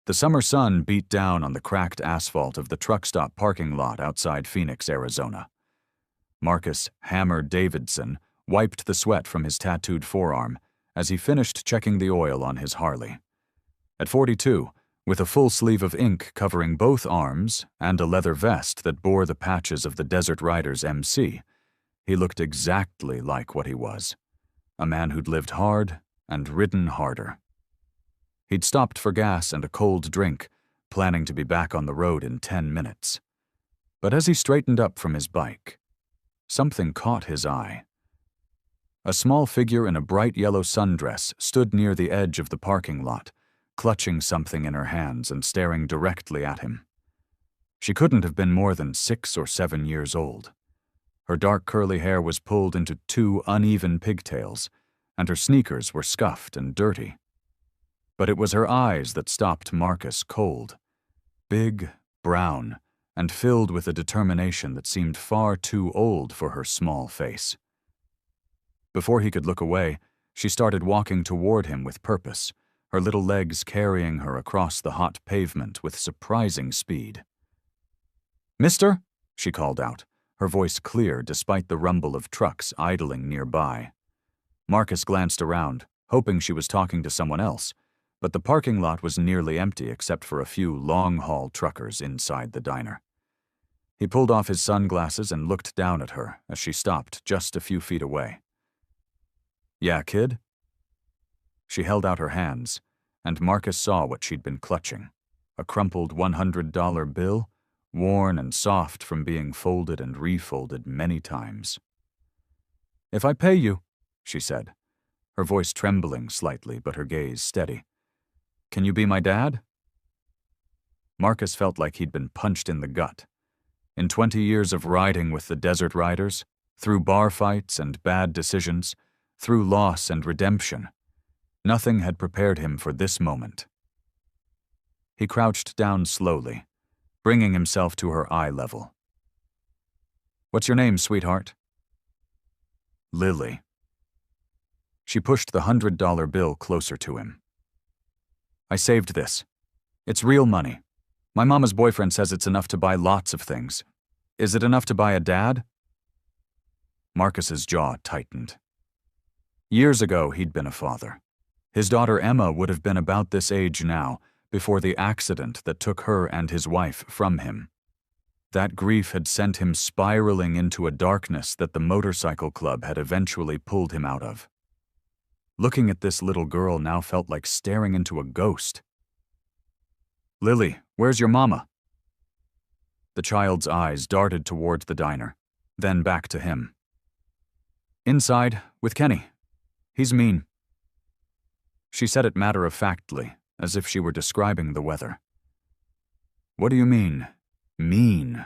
The summer sun beat down on the cracked asphalt of the truck stop parking lot outside Phoenix, Arizona. Marcus Hammer Davidson wiped the sweat from his tattooed forearm as he finished checking the oil on his Harley. At 42, with a full sleeve of ink covering both arms and a leather vest that bore the patches of the Desert Riders MC, he looked exactly like what he was, a man who'd lived hard and ridden harder. He'd stopped for gas and a cold drink, planning to be back on the road in 10 minutes. But as he straightened up from his bike, something caught his eye. A small figure in a bright yellow sundress stood near the edge of the parking lot, clutching something in her hands and staring directly at him. She couldn't have been more than 6 or 7 years old. Her dark curly hair was pulled into 2 uneven pigtails, and her sneakers were scuffed and dirty. But it was her eyes that stopped Marcus cold. Big, brown, and filled with a determination that seemed far too old for her small face. Before he could look away, she started walking toward him with purpose, her little legs carrying her across the hot pavement with surprising speed. "Mister?" she called out, her voice clear despite the rumble of trucks idling nearby. Marcus glanced around, hoping she was talking to someone else, but the parking lot was nearly empty except for a few long-haul truckers inside the diner. He pulled off his sunglasses and looked down at her as she stopped just a few feet away. "Yeah, kid?" She held out her hands, and Marcus saw what she'd been clutching, a crumpled $100 bill, worn and soft from being folded and refolded many times. "If I pay you," she said, her voice trembling slightly but her gaze steady, "can you be my dad?" Marcus felt like he'd been punched in the gut. In 20 years of riding with the Desert Riders, through bar fights and bad decisions, through loss and redemption, nothing had prepared him for this moment. He crouched down slowly, bringing himself to her eye level. "What's your name, sweetheart?" "Lily." She pushed the $100 bill closer to him. "I saved this. It's real money. My mama's boyfriend says it's enough to buy lots of things. Is it enough to buy a dad?" Marcus's jaw tightened. Years ago, he'd been a father. His daughter Emma would have been about this age now, before the accident that took her and his wife from him. That grief had sent him spiraling into a darkness that the motorcycle club had eventually pulled him out of. Looking at this little girl now felt like staring into a ghost. "Lily, where's your mama?" The child's eyes darted towards the diner, then back to him. "Inside, with Kenny. He's mean." She said it matter-of-factly, as if she were describing the weather. "What do you mean, mean?"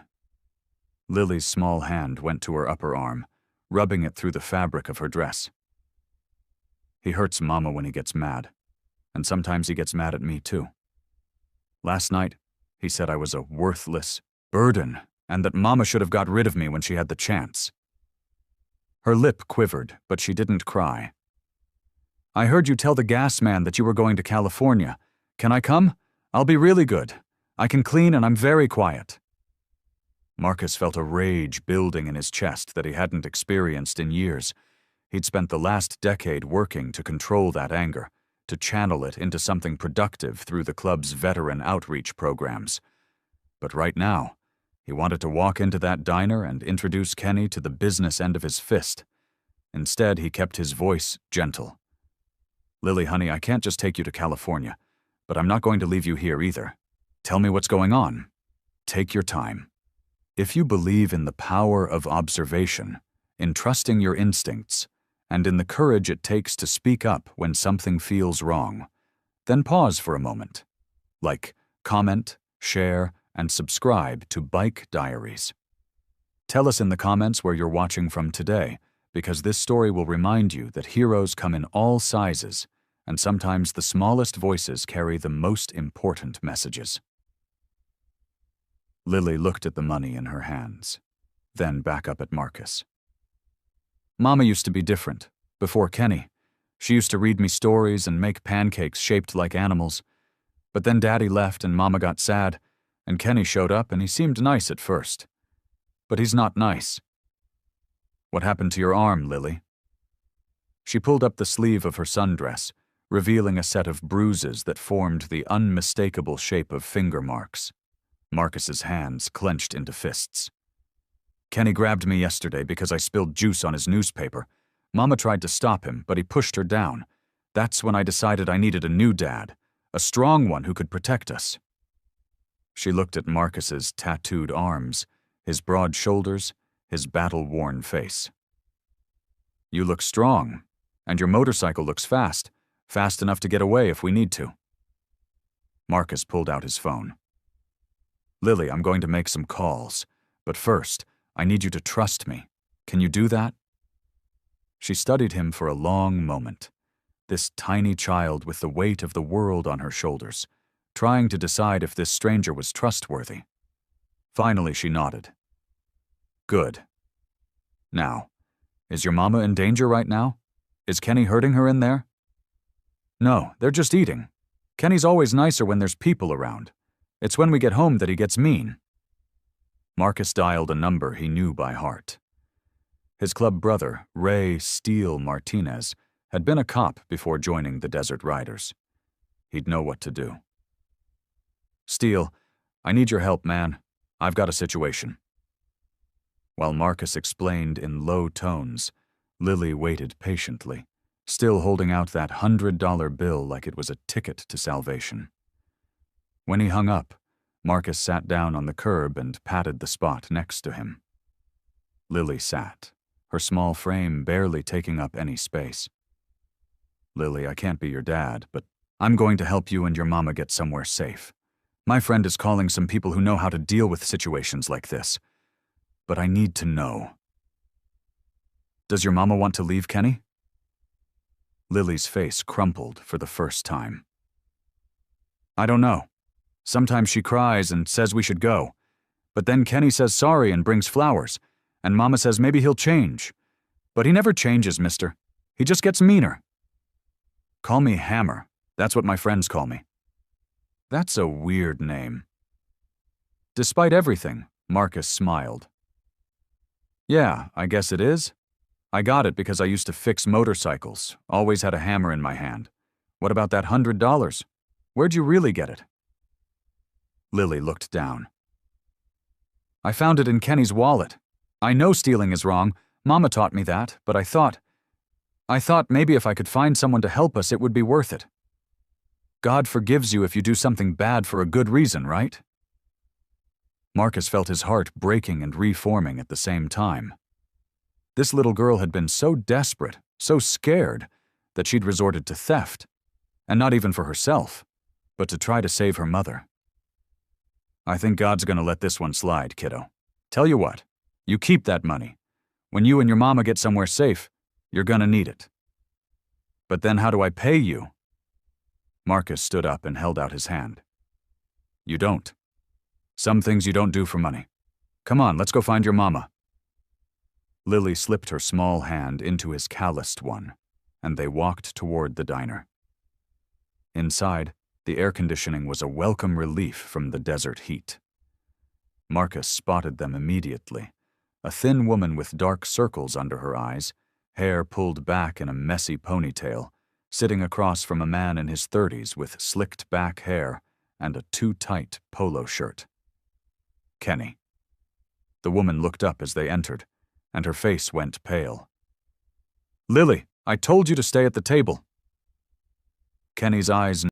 Lily's small hand went to her upper arm, rubbing it through the fabric of her dress. "He hurts Mama when he gets mad, and sometimes he gets mad at me too. Last night, he said I was a worthless burden and that Mama should have got rid of me when she had the chance." Her lip quivered, but she didn't cry. "I heard you tell the gas man that you were going to California. Can I come? I'll be really good. I can clean and I'm very quiet." Marcus felt a rage building in his chest that he hadn't experienced in years. He'd spent the last decade working to control that anger, to channel it into something productive through the club's veteran outreach programs. But right now, he wanted to walk into that diner and introduce Kenny to the business end of his fist. Instead, he kept his voice gentle. "Lily, honey, I can't just take you to California, but I'm not going to leave you here either. Tell me what's going on. Take your time. If you believe in the power of observation, in trusting your instincts, and in the courage it takes to speak up when something feels wrong, then pause for a moment. Like, comment, share, and subscribe to Bike Diaries. Tell us in the comments where you're watching from today, because this story will remind you that heroes come in all sizes, and sometimes the smallest voices carry the most important messages." Lily looked at the money in her hands, then back up at Marcus. "Mama used to be different. Before Kenny, she used to read me stories and make pancakes shaped like animals. But then Daddy left and Mama got sad, and Kenny showed up and he seemed nice at first. But he's not nice. What happened to your arm, Lily? She pulled up the sleeve of her sundress, revealing a set of bruises that formed the unmistakable shape of finger marks. Marcus's hands clenched into fists. Kenny grabbed me yesterday because I spilled juice on his newspaper. Mama tried to stop him, but he pushed her down. That's when I decided I needed a new dad, a strong one who could protect us. She looked at Marcus's tattooed arms, his broad shoulders, his battle-worn face. You look strong, and your motorcycle looks fast enough to get away if we need to. Marcus pulled out his phone. Lily, I'm going to make some calls, but first, I need you to trust me. Can you do that? She studied him for a long moment, this tiny child with the weight of the world on her shoulders, trying to decide if this stranger was trustworthy. Finally, she nodded. Good. Now, is your mama in danger right now? Is Kenny hurting her in there? No, they're just eating. Kenny's always nicer when there's people around. It's when we get home that he gets mean. Marcus dialed a number he knew by heart. His club brother, Ray Steele Martinez, had been a cop before joining the Desert Riders. He'd know what to do. Steele, I need your help, man. I've got a situation. While Marcus explained in low tones, Lily waited patiently, still holding out that $100 bill like it was a ticket to salvation. When he hung up, Marcus sat down on the curb and patted the spot next to him. Lily sat, her small frame barely taking up any space. Lily, I can't be your dad, but I'm going to help you and your mama get somewhere safe. My friend is calling some people who know how to deal with situations like this. But I need to know. Does your mama want to leave Kenny? Lily's face crumpled for the first time. I don't know. Sometimes she cries and says we should go. But then Kenny says sorry and brings flowers, and Mama says maybe he'll change. But he never changes, mister. He just gets meaner. Call me Hammer. That's what my friends call me. That's a weird name. Despite everything, Marcus smiled. Yeah, I guess it is. I got it because I used to fix motorcycles, always had a hammer in my hand. What about that $100? Where'd you really get it? Lily looked down. I found it in Kenny's wallet. I know stealing is wrong. Mama taught me that, but I thought maybe if I could find someone to help us, it would be worth it. God forgives you if you do something bad for a good reason, right? Marcus felt his heart breaking and reforming at the same time. This little girl had been so desperate, so scared, that she'd resorted to theft. And not even for herself, but to try to save her mother. I think God's gonna let this one slide, kiddo. Tell you what, you keep that money. When you and your mama get somewhere safe, you're gonna need it. But then how do I pay you? Marcus stood up and held out his hand. You don't. Some things you don't do for money. Come on, let's go find your mama. Lily slipped her small hand into his calloused one, and they walked toward the diner. Inside, the air conditioning was a welcome relief from the desert heat. Marcus spotted them immediately, a thin woman with dark circles under her eyes, hair pulled back in a messy ponytail, sitting across from a man in his 30s with slicked back hair and a too-tight polo shirt. Kenny. The woman looked up as they entered, and her face went pale. Lily, I told you to stay at the table. Kenny's eyes